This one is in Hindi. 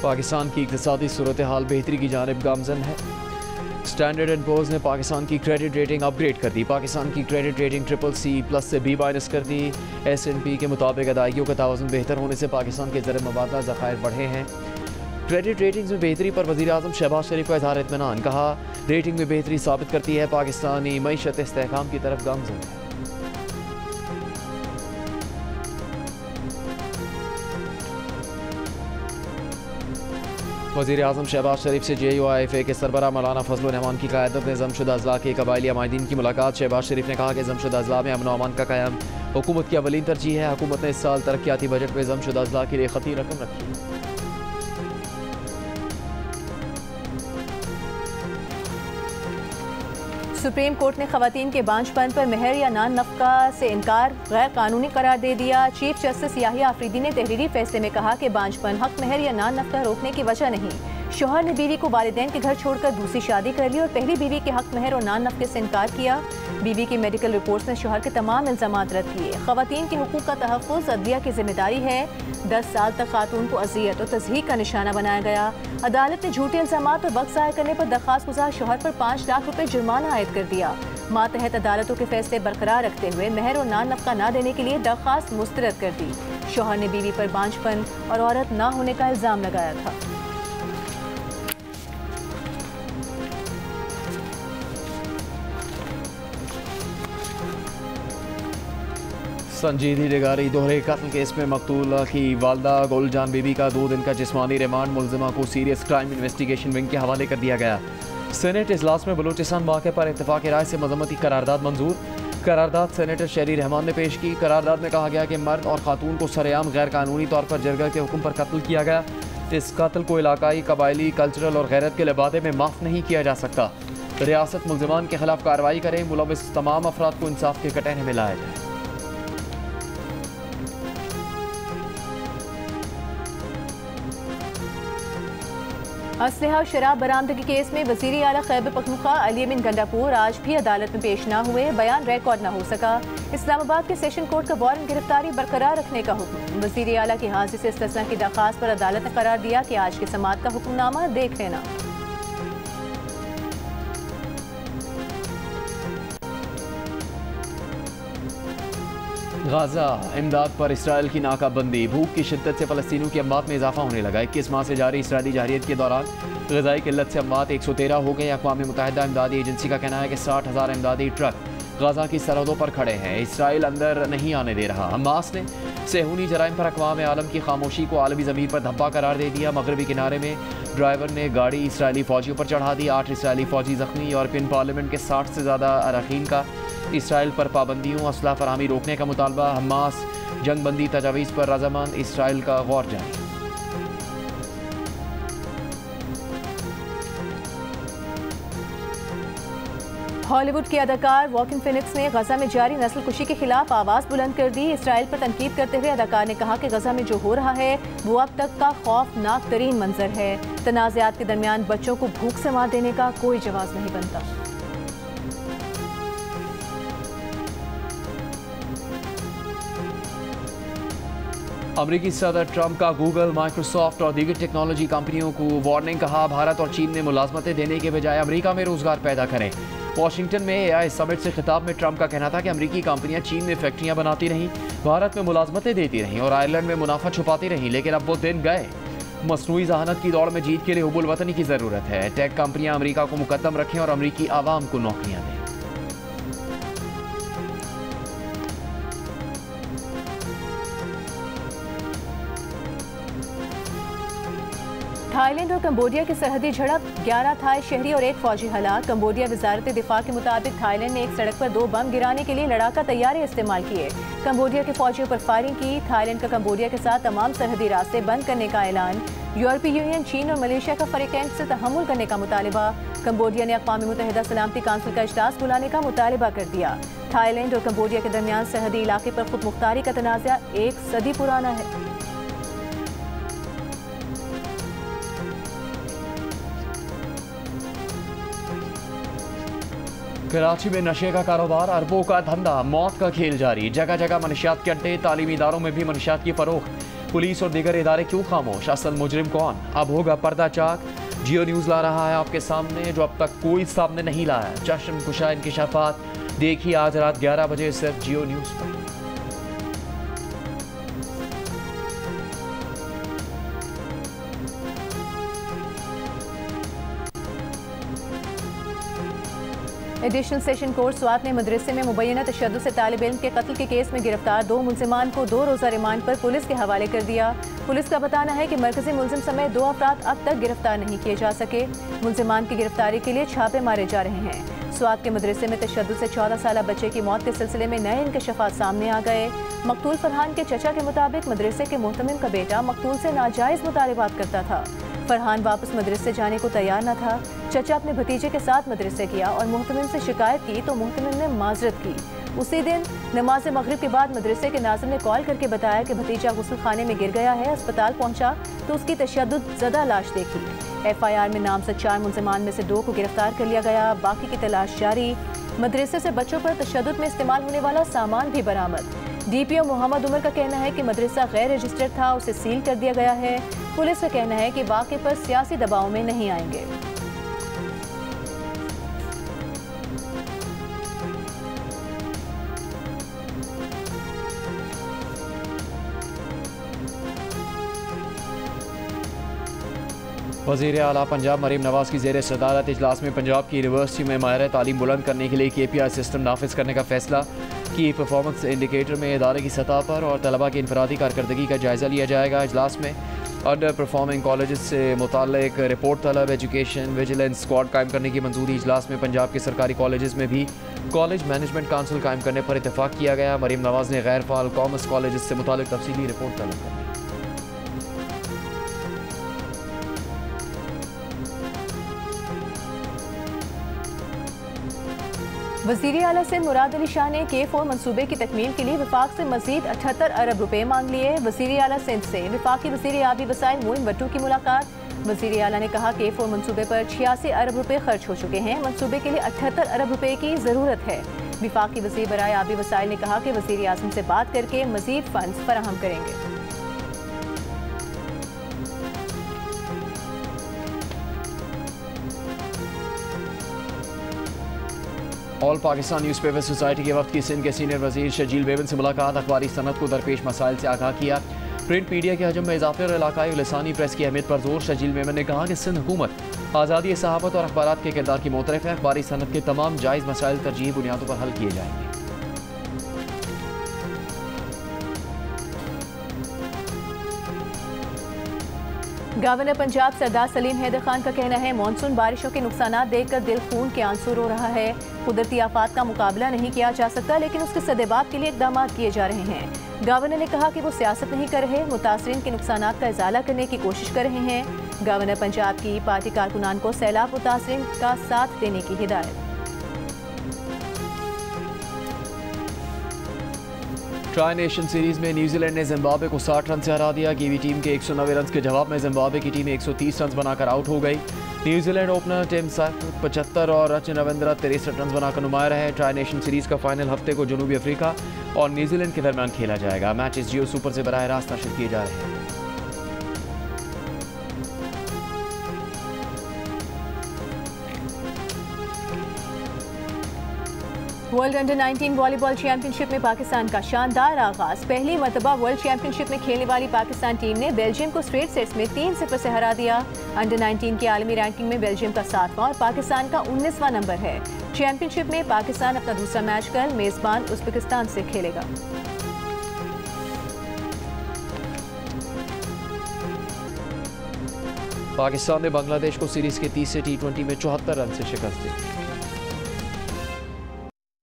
पाकिस्तान की इक़्तिसादी सूरत हाल बेहतरी की जानिब गामज़न है। स्टैंडर्ड एंड पोर्स ने पाकिस्तान की क्रेडिट रेटिंग अपग्रेड कर दी। पाकिस्तान की क्रेडिट रेटिंग CCC+ से B- कर दी। S&P के मुताबिक अदायगियों का तवाज़ुन बेहतर होने से पाकिस्तान के ज़र मुबादला ज़खायर बढ़े हैं। क्रेडिट रेटिंग्स में बेहतरी पर वज़ीर आज़म शहबाज शरीफ का इज़हार इत्मीनान। कहा, रेटिंग में बेहतरी साबित करती है पाकिस्तानी मईशत इस्तेहकाम की तरफ गामज़न है। वज़ीर आज़म शहबाज शरीफ से JUIFA के सरबराह मौलाना फजलुर रहमान की क़यादत में ज़मशुदा अज़ला के कबायली अमायदीन की मुलाकात। शहबाज शरीफ ने कहा कि ज़मशुदा अज़ला में अमन व अमान का क़याम हुकूमत की अवलीन तरजीह है। हुकूमत ने इस साल तरक्याती बजट में ज़मशुदा अज़ला के लिए ख़ती रकम रखी है। सुप्रीम कोर्ट ने ख़वातीन के बांझपन पर मेहर या नान नफ़का से इनकार गैर कानूनी करार दे दिया। चीफ जस्टिस याहिया आफरीदी ने तहरीरी फैसले में कहा कि बांझपन हक मेहर या नान नफ़का रोकने की वजह नहीं। शोहर ने बीवी को वालिदैन के घर छोड़कर दूसरी शादी कर ली और पहली बीवी के हक मेहर और नान नफ़के से इनकार किया। बीवी की मेडिकल रिपोर्ट्स ने शोहर के तमाम इल्ज़ामात रद्द किए। ख़वातीन के हुकूक का तहफ़्फ़ुज़ अदलिया की जिम्मेदारी है। 10 साल तक खातून को अज़ियत और तज़हीक का निशाना बनाया गया। अदालत ने झूठे इल्ज़ामात और वक्त ज़ाया करने पर दरख्वास्त गुज़ार शोहर पर 5 लाख रुपए जुर्माना आयद कर दिया। मातहत अदालतों के फैसले बरकरार रखते हुए मेहर और नान नफ़का न देने के लिए दरख्वास्त मुस्तरद कर दी। शोहर ने बीवी पर बांझपन और औरत न होने का इल्ज़ाम लगाया था। संजीदगी निगारी दोहरे कत्ल केस में मकतूला की वालदा गुलजान बीबी का 2 दिन का जिस्मानी रिमांड मुलजिमा को सीरियस क्राइम इन्वेस्टिगेशन विंग के हवाले कर दिया गया। सेनेट इजलास में बलूचिस्तान वाक़े पर इत्तफाक़ राय से मज़म्मती करारदाद मंजूर। करारदाद सेनेटर शहरी रहमान ने पेश की। करारदाद में कहा गया कि मर्द और खातून को सरेआम गैर कानूनी तौर पर जरगा के हुक्म पर कत्ल किया गया। इस कत्ल को इलाकाई, कबायली, कल्चरल और गैरत के लिबादे में माफ़ नहीं किया जा सकता। रियासत मुलजिमान के खिलाफ कार्रवाई करे, मुलविस तमाम अफराद को इंसाफ के कटहरे में लाया जाए। असलहा और शराब बरामदगी केस में वज़ीर आला खैबर पख्तूनख्वा अली अमीन गंडापुर आज भी अदालत में पेश न हुए। बयान रिकॉर्ड न हो सका। इस्लामाबाद के सेशन कोर्ट का वारंट गिरफ्तारी बरकरार रखने का हुक्म। वज़ीर आला की हाजिरी से इस्तिस्ना की दरख्वास्त पर अदालत ने करार दिया कि आज की समाअत का हुक्मनामा देख लेना। गाजा इमदाद पर इसराइल की नाकाबंदी। भूख की शिद्दत से फ़लस्तीनियों की अमवात में इजाफा होने लगा। 21 माह से जारी इसराइली जारियत के दौरान ग़िज़ाई किल्लत से अमवात 113 हो गए। अक़वाम मुत्तहिदा इमदादी एजेंसी का कहना है कि 60,000 इमदादी ट्रक गाजा की सरहदों पर खड़े हैं। इसराइल अंदर नहीं आने दे रहा। हमास ने सेहूनी जराइम पर अक़वाम आलम की खामोशी को आलमी ज़मीन पर धब्बा करार दे दिया। मगरबी किनारे में ड्राइवर ने गाड़ी इसराइली फ़ौजियों पर चढ़ा दी। 8 इसराइली फ़ौजी ज़ख्मी। यूरोपियन पार्लियामेंट के 60 से ज़्यादा अरकान का इसराइल पर पाबंदियों, असला फराहमी रोकने का मुतालबा। हमास जंगबंदी तजावीज़ पर रज़ामंद, इसराइल का गौर जारी। हॉलीवुड के अदाकार वॉकिन फिनिक्स ने गजा में जारी नस्ल कुशी के खिलाफ आवाज़ बुलंद कर दी। इसराइल पर तनकीद करते हुए अदाकार ने कहा कि गजा में जो हो रहा है वो अब तक का खौफनाक तरीन मंजर है। तनाज़ात के दरमियान बच्चों को भूख से मार देने का कोई जवाब नहीं बनता। अमरीकी सदर ट्रंप का गूगल, माइक्रोसॉफ्ट और दीगर टेक्नोलॉजी कंपनियों को वार्निंग। कहा, भारत और चीन ने मुलाजमतें देने के बजाय अमरीका में रोजगार पैदा करें। वाशिंगटन में AI समिट से खिताब में ट्रंप का कहना था कि अमरीकी कंपनियां चीन में फैक्ट्रियां बनाती रहीं, भारत में मुलाजमतें देती रहीं और आयरलैंड में मुनाफा छुपाती रहीं, लेकिन अब वो दिन गए। मसनूई ज़हानत की दौड़ में जीत के लिए हुबुल वतनी की ज़रूरत है। टेक कंपनियां अमरीका को मुकद्दम रखें और अमरीकी आवाम को नौकरियां दें। थाईलैंड और कंबोडिया की सरहदी झड़प, 11 थाई शहरी और 1 फौजी हलाक। कंबोडिया वजारत दिफा के मुताबिक थाईलैंड ने एक सड़क पर 2 बम गिराने के लिए लड़ाका तैयारे इस्तेमाल किए। कंबोडिया के फौजियों पर फायरिंग की। थाईलैंड का कंबोडिया के साथ तमाम सरहदी रास्ते बंद करने का ऐलान। यूरोपीय यूनियन, चीन और मलेशिया का फरीकैन से तहम्मुल करने का मुतालबा। कंबोडिया ने अक़वाम मुत्तहिदा सलामती काउंसिल का इजलास बुलाने का मुतालबा कर दिया। थाईलैंड और कंबोडिया के दरमियान सरहदी इलाके पर खुद मुख्तारी का तनाज़ा 1 सदी पुराना है। कराची में नशे का कारोबार, अरबों का धंधा, मौत का खेल जारी। जगह जगह मनशियात के अड्डे, तालीमी इदारों में भी मनशियात की फरोख्त। पुलिस और दीगर इदारे क्यों खामोश? असल मुजरिम कौन? अब होगा पर्दा चाक। जियो न्यूज़ ला रहा है आपके सामने जो अब तक कोई सामने नहीं लाया। चश्म कुशा इंकिशाफात देखिए आज रात 11 बजे सिर्फ जियो न्यूज़ पर। एडिशनल सेशन कोर्ट स्वात ने मदरसे में मुबैना तशद्दुद से तालिब इल्म के कत्ल के केस में गिरफ्तार 2 मुलजिमान को 2 रोज़ा रिमांड पर पुलिस के हवाले कर दिया। पुलिस का बताना है कि मरकजी मुलजिम समेत 2 अफराद अब तक गिरफ्तार नहीं किए जा सके। मुलजिमान की गिरफ्तारी के लिए छापे मारे जा रहे हैं। स्वात के मदरसे में तशद्दुद से 14 साल बच्चे की मौत के सिलसिले में नए इंकशाफात सामने आ गए। मकतूल फरहान के चचा के मुताबिक मदरसे के मोहतमिम का बेटा मकतूल से नाजायज़ मुतालिबात करता था। फरहान वापस मदरसे जाने को तैयार न था। चचा अपने भतीजे के साथ मदरसे गया और मोहतमिम से शिकायत की तो मोहतमिम ने माजरत की। उसी दिन नमाज मगरिब के बाद मदरसे के नाज़िम ने कॉल करके बताया कि भतीजा गुस्ल खाने में गिर गया है। अस्पताल पहुंचा तो उसकी तशद्दुद ज़दा लाश देखी। FIR में नामजद 4 मुलजिमान में से 2 को गिरफ्तार कर लिया गया। बाकी की तलाश जारी। मदरसे से बच्चों पर तशद्दुद में इस्तेमाल होने वाला सामान भी बरामद। DPO मोहम्मद उमर का कहना है कि मदरसा गैर रजिस्टर्ड था, उसे सील कर दिया गया है। पुलिस का कहना है कि वाक़े पर सियासी दबाव में नहीं आएंगे। वज़ीर आला पंजाब मरीम नवाज की ज़ेर सदारत इजलास में पंजाब की यूनिवर्सिटी में माहिर तालीम बुलंद करने के लिए KPI सिस्टम नाफिज करने का फैसला। की परफॉर्मेंस इंडिकेटर में इदारे की सतह पर और तलबा की इनफरादी कारकर्दगी का जायज़ा लिया जाएगा। इजलास में अंडर परफॉर्मिंग कॉलेज से मुताल्लिक रिपोर्ट तलब एजुकेशन विजिलेंस स्क्वाड कायम करने की मंजूरी। इजलास में पंजाब के सरकारी कॉलेज में भी कॉलेज मैनेजमेंट काउंसिल कायम करने पर इतफाक़ किया गया। मरीम नवाज ने गैर फ़ाल कॉमर्स कॉलेज से मुताल्लिक तफसीली रिपोर्ट तलब कर दी। वज़ीर आला सिंध मुराद अली शाह ने K4 मनसूबे की तकमील के लिए विफाक से मजीद 78 अरब रुपए मांग लिए। वज़ीर आला सिंध से विफाकी वज़ीर आबी वसाइल मोइन भट्टू की मुलाकात। वज़ीर आला ने कहा K4 मनसूबे पर 86 अरब रुपए खर्च हो चुके हैं। मनसूबे के लिए 78 अरब रुपए की ज़रूरत है। विफाकी वज़ीर बराए आबी वसाइल ने कहा कि वज़ीर आज़म से बात करके मजीद फंड्स फराहम करेंगे। ऑल पाकिस्तान न्यूज़पेपर सोसाइटी के वक्त की सिंध के सीनियर वजीर शजील बेबन से मुलाकात। अखबारी सनत को दरपेश मसाइल से आगाह किया। प्रिंट मीडिया के हजम में इजाफे और इलाकाई लिसानी प्रेस की अहमियत पर जोर। शजील बेबन ने कहा कि सिंध हुकूमत आज़ादी सहाफ़त और अखबारात के किरदार की मोतरफ है। अखबारी सनत के तमाम जायज़ मसाइल तरजीही बुनियादों पर हल किए जाएंगे। गवर्नर पंजाब सरदार सलीम हैदर खान का कहना है मानसून बारिशों के नुकसानात देखकर दिल खून के आंसू रो रहा है। कुदरती आफात का मुकाबला नहीं किया जा सकता लेकिन उसके सदेबात के लिए इकदाम किए जा रहे हैं। गवर्नर ने कहा कि वो सियासत नहीं कर रहे, मुतासरीन के नुकसानात का इजाला करने की कोशिश कर रहे हैं। गवर्नर पंजाब की पार्टी कारकुनान को सैलाब मुतासरीन का साथ देने की हिदायत। ट्राई नेशन सीरीज में न्यूजीलैंड ने जिम्बाब्वे को 60 रन से हरा दिया। कीवी टीम के 190 रन के जवाब में जिम्बाब्वे की टीम 130 रन बनाकर आउट हो गई। न्यूजीलैंड ओपनर टिम साइफर्ड 75 और रचिन रविंद्रा 63 रन बनाकर नुमाया है। ट्राई नेशन सीरीज का फाइनल हफ्ते को जनूबी अफ्रीका और न्यूजीलैंड के दरमियान खेला जाएगा। मैचेस जियो सुपर से बराह रास्त नशर किए जा रहे हैं। वर्ल्ड अंडर 19 वॉलीबॉल चैंपियनशिप में पाकिस्तान का शानदार आगाज। पहली मरतबा वर्ल्ड चैंपियनशिप में खेलने वाली पाकिस्तान टीम ने बेल्जियम को स्ट्रेट सेट्स में 3-0 से हरा दिया। अंडर 19 की आलमी रैंकिंग में बेल्जियम का 7वां और पाकिस्तान का 19वां नंबर है। चैंपियनशिप में पाकिस्तान अपना दूसरा मैच कल मेजबान उज़्बेकिस्तान से खेलेगा। पाकिस्तान ने बांग्लादेश को सीरीज के तीसरे T20 में 74 रन से शिकस्त दी।